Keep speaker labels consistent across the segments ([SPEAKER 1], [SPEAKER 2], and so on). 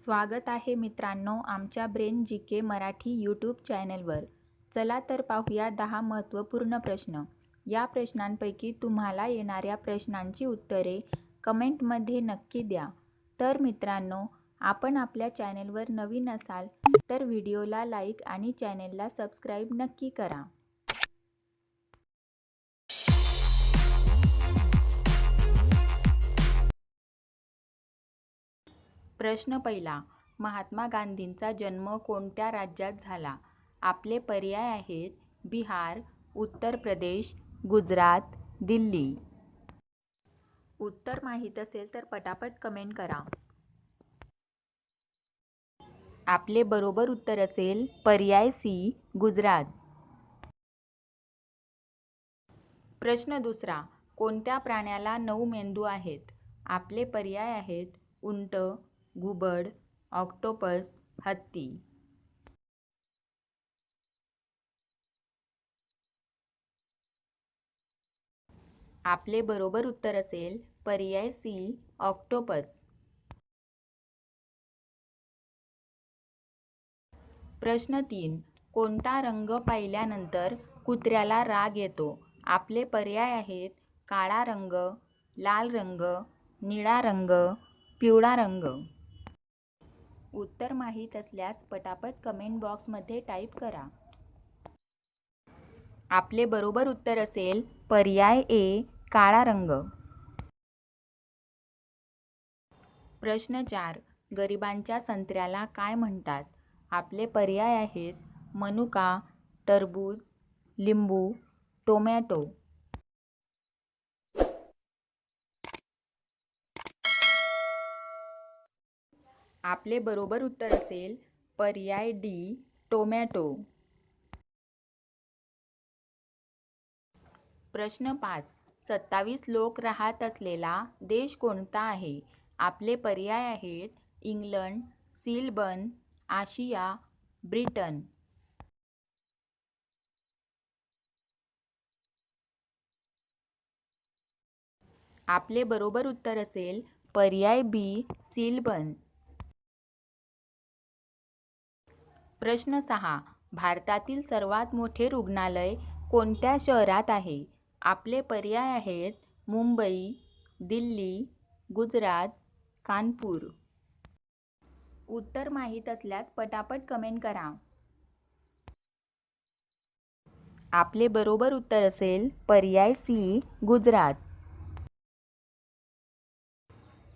[SPEAKER 1] स्वागत आहे मित्रांनो आमच्या ब्रेन जी के मराठी यूट्यूब चॅनलवर. चला तर पाहूया 10 महत्त्वपूर्ण प्रश्न. या प्रश्नांपैकी तुम्हाला येणाऱ्या प्रश्नांची उत्तरे कमेंटमध्ये नक्की द्या. तर मित्रांनो, आपण आपल्या चॅनलवर नवीन असाल तर व्हिडिओला लाईक आणि चॅनलला सबस्क्राईब नक्की करा. प्रश्न पहिला. महात्मा गांधींचा जन्म कोणत्या राज्यात झाला? आपले पर्याय आहेत बिहार, उत्तर प्रदेश, गुजरात, दिल्ली. उत्तर माहीत असेल तर पटापट कमेंट करा. आपले बरोबर उत्तर असेल पर्याय सी, गुजरात. प्रश्न दुसरा. कोणत्या प्राण्याला 9 मेंदू आहेत? आपले पर्याय आहेत उंट, घुबड, ऑक्टोपस, हत्ती. आपले बरोबर उत्तर असेल पर्याय सी, ऑक्टोपस. प्रश्न 3. कोणता रंग पाहिल्यानंतर कुत्र्याला राग येतो? आपले पर्याय आहेत काळा रंग, लाल रंग, निळा रंग, पिवळा रंग. उत्तर माहीत असल्यास पटापट कमेंट बॉक्समध्ये टाईप करा. आपले बरोबर उत्तर असेल पर्याय ए, काळा रंग. प्रश्न 4. गरिबांच्या संत्र्याला काय म्हणतात? आपले पर्याय आहेत मनुका, टरबूज, लिंबू, टोमॅटो. आपले बरोबर उत्तर असेल पर्याय डी, टोमॅटो. प्रश्न 5. 27 लोक राहत असलेला देश कोणता आहे? आपले पर्याय आहेत इंग्लंड, सिलबन, आशिया, ब्रिटन. आपले बरोबर उत्तर असेल पर्याय बी, सिलबन. प्रश्न 6. भारतातील सर्वात मोठे रुग्णालय कोणत्या शहरात आहे? आपले पर्याय आहेत मुंबई, दिल्ली, गुजरात, कानपूर. उत्तर माहीत असल्यास पटापट कमेंट करा. आपले बरोबर उत्तर असेल पर्याय सी, गुजरात.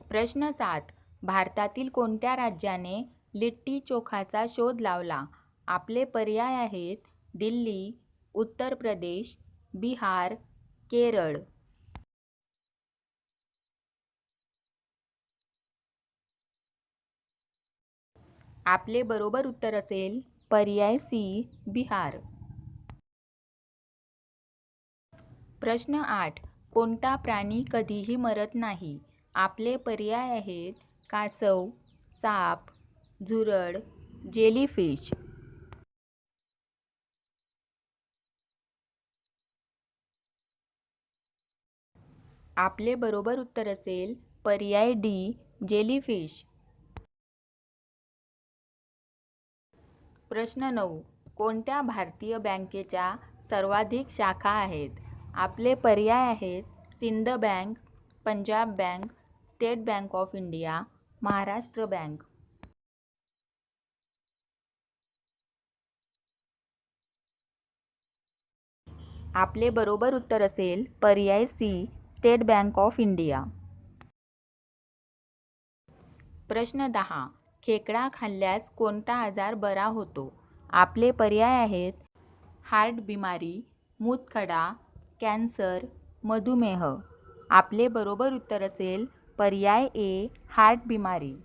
[SPEAKER 1] प्रश्न 7. भारतातील कोणत्या राज्याने लिट्टी चोखाचा शोध लावला? आपले पर्याय आहेत दिल्ली, उत्तर प्रदेश, बिहार, केरळ. आपले बरोबर उत्तर असेल पर्याय सी, बिहार. प्रश्न 8. कोणता प्राणी कधीही मरत नाही? आपले पर्याय आहेत कासव, साप, झुरळ, जेलीफिश. आपले बरोबर उत्तर असेल पर्याय डी, जेलीफिश. प्रश्न 9. कोणत्या भारतीय बँकेच्या सर्वाधिक शाखा आहेत? आपले पर्याय आहेत Sindh bank, Punjab bank, state bank of India, Maharashtra bank. आपले बरोबर उत्तर असेल पर्याय C, state bank of India. प्रश्न 10. खेकडा खाल्ल्यास कोणता आजार बरा होतो? आपले पर्याय आहेत हार्ट बिमारी, मूतखडा, कॅन्सर, मधुमेह. आपले बरोबर उत्तर असेल पर्याय ए, हार्ट बिमारी.